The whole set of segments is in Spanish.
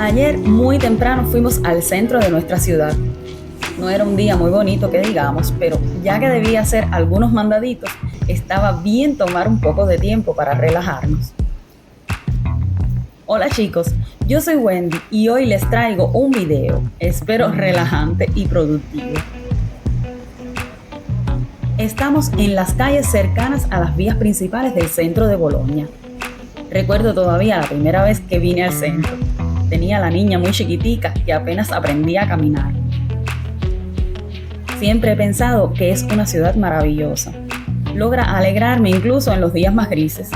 Ayer muy temprano fuimos al centro de nuestra ciudad. No era un día muy bonito que digamos, pero ya que debía hacer algunos mandaditos, estaba bien tomar un poco de tiempo para relajarnos. Hola chicos, yo soy Wendy y hoy les traigo un video, espero relajante y productivo. Estamos en las calles cercanas a las vías principales del centro de Bolonia. Recuerdo todavía la primera vez que vine al centro. Tenía a la niña muy chiquitica que apenas aprendía a caminar. Siempre he pensado que es una ciudad maravillosa. Logra alegrarme incluso en los días más grises.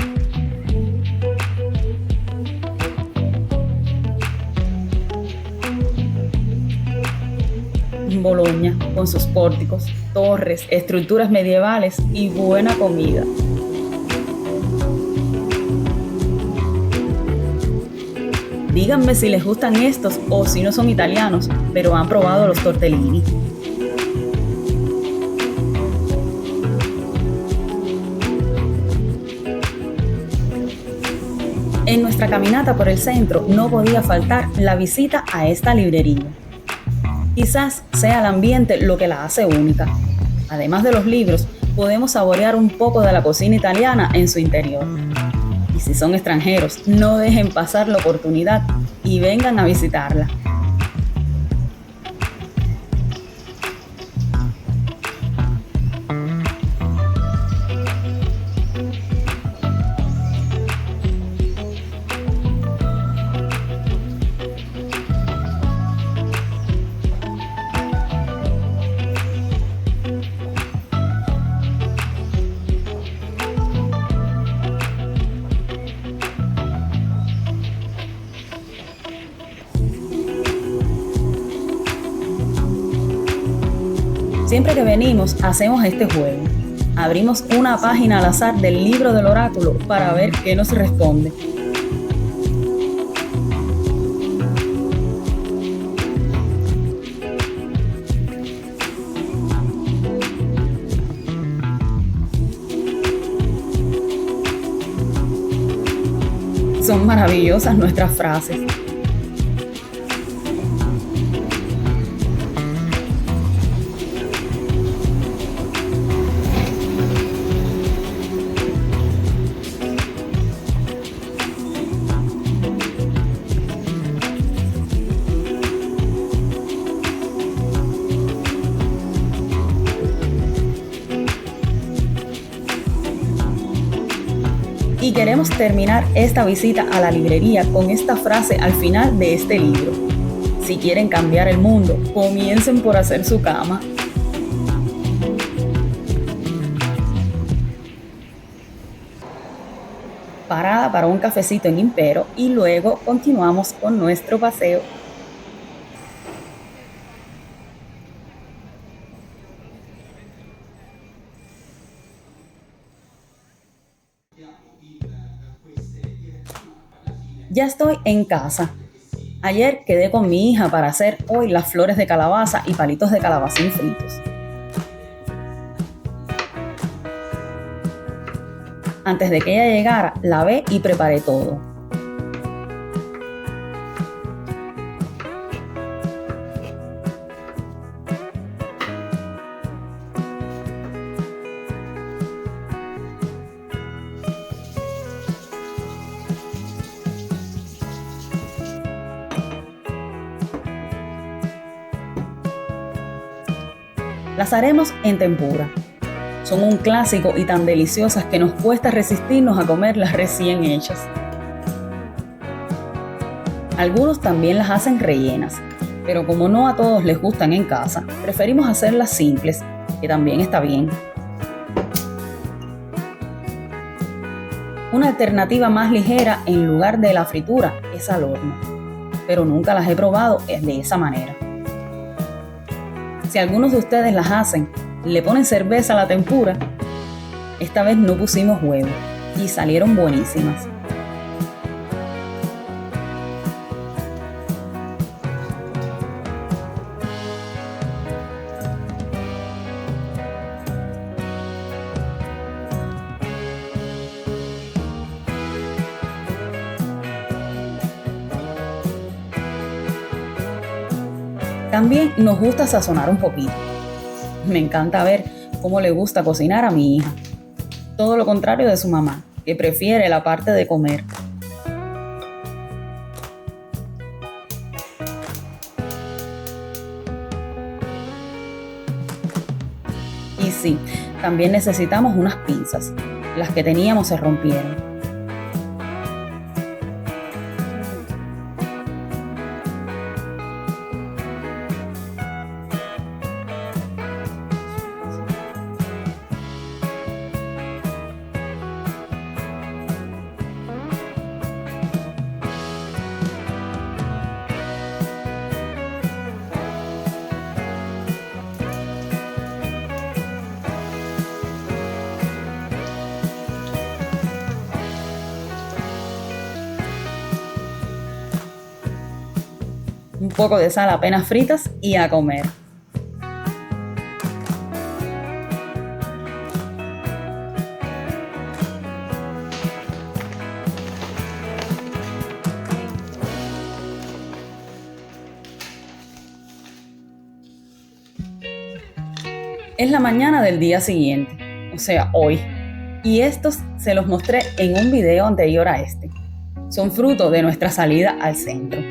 Bolonia, con sus pórticos, torres, estructuras medievales y buena comida. Díganme si les gustan estos o si no son italianos, pero han probado los tortellini. En nuestra caminata por el centro no podía faltar la visita a esta librería. Quizás sea el ambiente lo que la hace única. Además de los libros, podemos saborear un poco de la cocina italiana en su interior. Y si son extranjeros, no dejen pasar la oportunidad y vengan a visitarla. Siempre que venimos, hacemos este juego. Abrimos una página al azar del libro del oráculo para ver qué nos responde. Son maravillosas nuestras frases. Y queremos terminar esta visita a la librería con esta frase al final de este libro. Si quieren cambiar el mundo, comiencen por hacer su cama. Parada para un cafecito en Impero y luego continuamos con nuestro paseo. Ya estoy en casa. Ayer quedé con mi hija para hacer hoy las flores de calabaza y palitos de calabacín fritos. Antes de que ella llegara, lavé y preparé todo. Las haremos en tempura. Son un clásico y tan deliciosas que nos cuesta resistirnos a comerlas recién hechas. Algunos también las hacen rellenas, pero como no a todos les gustan en casa, preferimos hacerlas simples, que también está bien. Una alternativa más ligera en lugar de la fritura es al horno, pero nunca las he probado de esa manera. Si algunos de ustedes las hacen, le ponen cerveza a la tempura, esta vez no pusimos huevo y salieron buenísimas. También nos gusta sazonar un poquito. Me encanta ver cómo le gusta cocinar a mi hija. Todo lo contrario de su mamá, que prefiere la parte de comer. Y sí, también necesitamos unas pinzas. Las que teníamos se rompieron. Un poco de sal apenas fritas y a comer. Es la mañana del día siguiente, o sea, hoy, y estos se los mostré en un video anterior a este. Son fruto de nuestra salida al centro.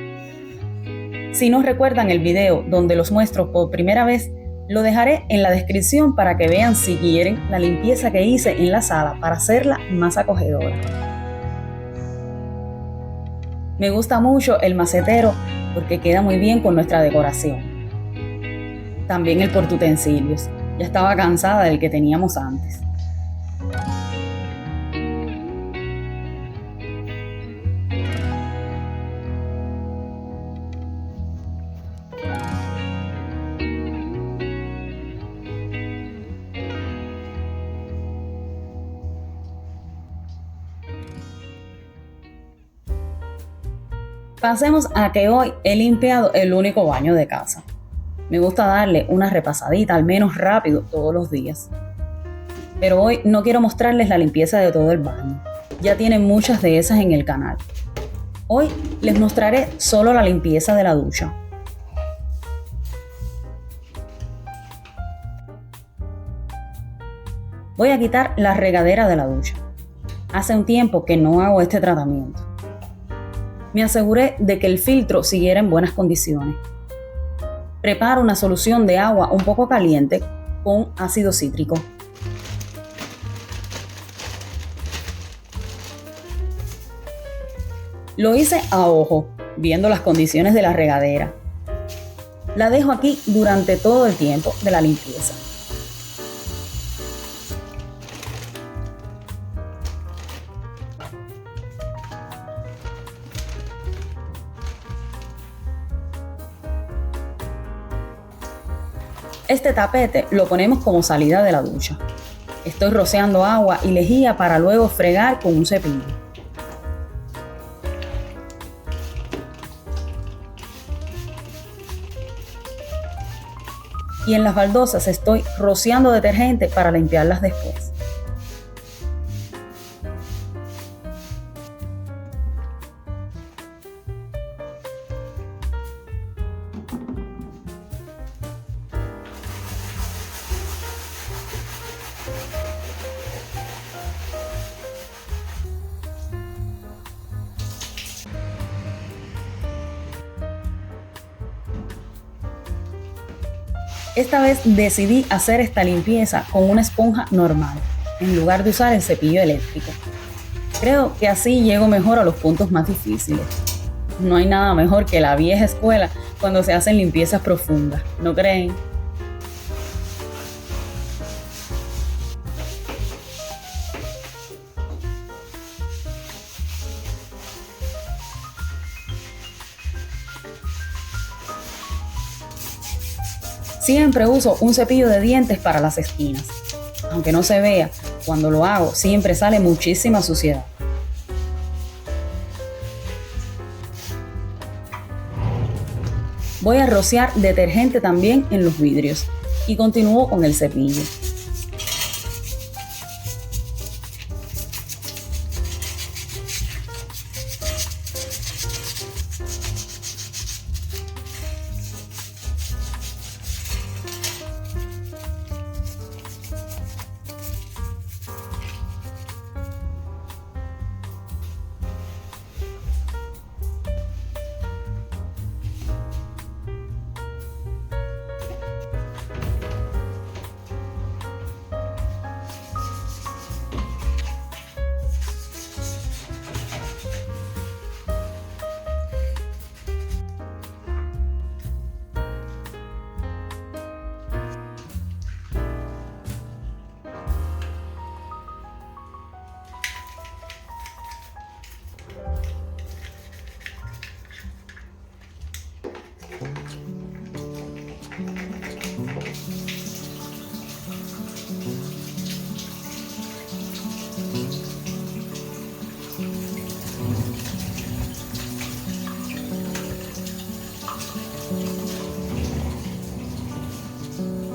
Si no recuerdan el video donde los muestro por primera vez, lo dejaré en la descripción para que vean si quieren la limpieza que hice en la sala para hacerla más acogedora. Me gusta mucho el macetero porque queda muy bien con nuestra decoración. También el portautensilios. Ya estaba cansada del que teníamos antes. Pasemos a que hoy he limpiado el único baño de casa. Me gusta darle una repasadita al menos rápido todos los días. Pero hoy no quiero mostrarles la limpieza de todo el baño. Ya tienen muchas de esas en el canal. Hoy les mostraré solo la limpieza de la ducha. Voy a quitar la regadera de la ducha. Hace un tiempo que no hago este tratamiento. Me aseguré de que el filtro siguiera en buenas condiciones. Preparo una solución de agua un poco caliente con ácido cítrico. Lo hice a ojo, viendo las condiciones de la regadera. La dejo aquí durante todo el tiempo de la limpieza. Este tapete lo ponemos como salida de la ducha. Estoy rociando agua y lejía para luego fregar con un cepillo. Y en las baldosas estoy rociando detergente para limpiarlas después. Esta vez decidí hacer esta limpieza con una esponja normal, en lugar de usar el cepillo eléctrico. Creo que así llego mejor a los puntos más difíciles. No hay nada mejor que la vieja escuela cuando se hacen limpiezas profundas, ¿no creen? Siempre uso un cepillo de dientes para las esquinas. Aunque no se vea, cuando lo hago siempre sale muchísima suciedad. Voy a rociar detergente también en los vidrios y continúo con el cepillo.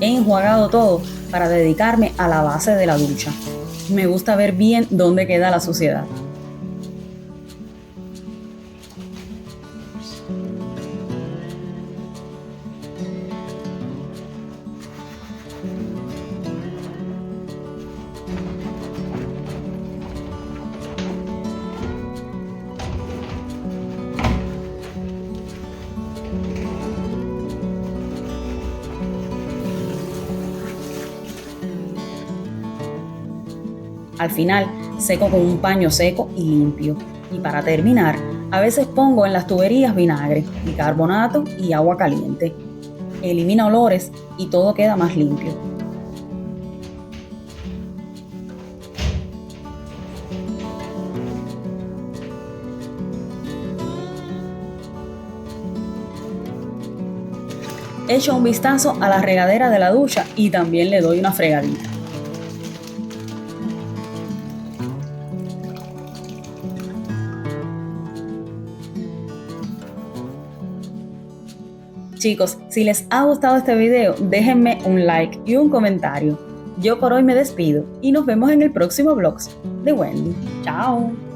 He enjuagado todo para dedicarme a la base de la ducha. Me gusta ver bien dónde queda la suciedad. Al final, seco con un paño seco y limpio. Y para terminar, a veces pongo en las tuberías vinagre, bicarbonato y agua caliente. Elimina olores y todo queda más limpio. Echo un vistazo a la regadera de la ducha y también le doy una fregadita. Chicos, si les ha gustado este video, déjenme un like y un comentario. Yo por hoy me despido y nos vemos en el próximo vlog de Wendy. ¡Chao!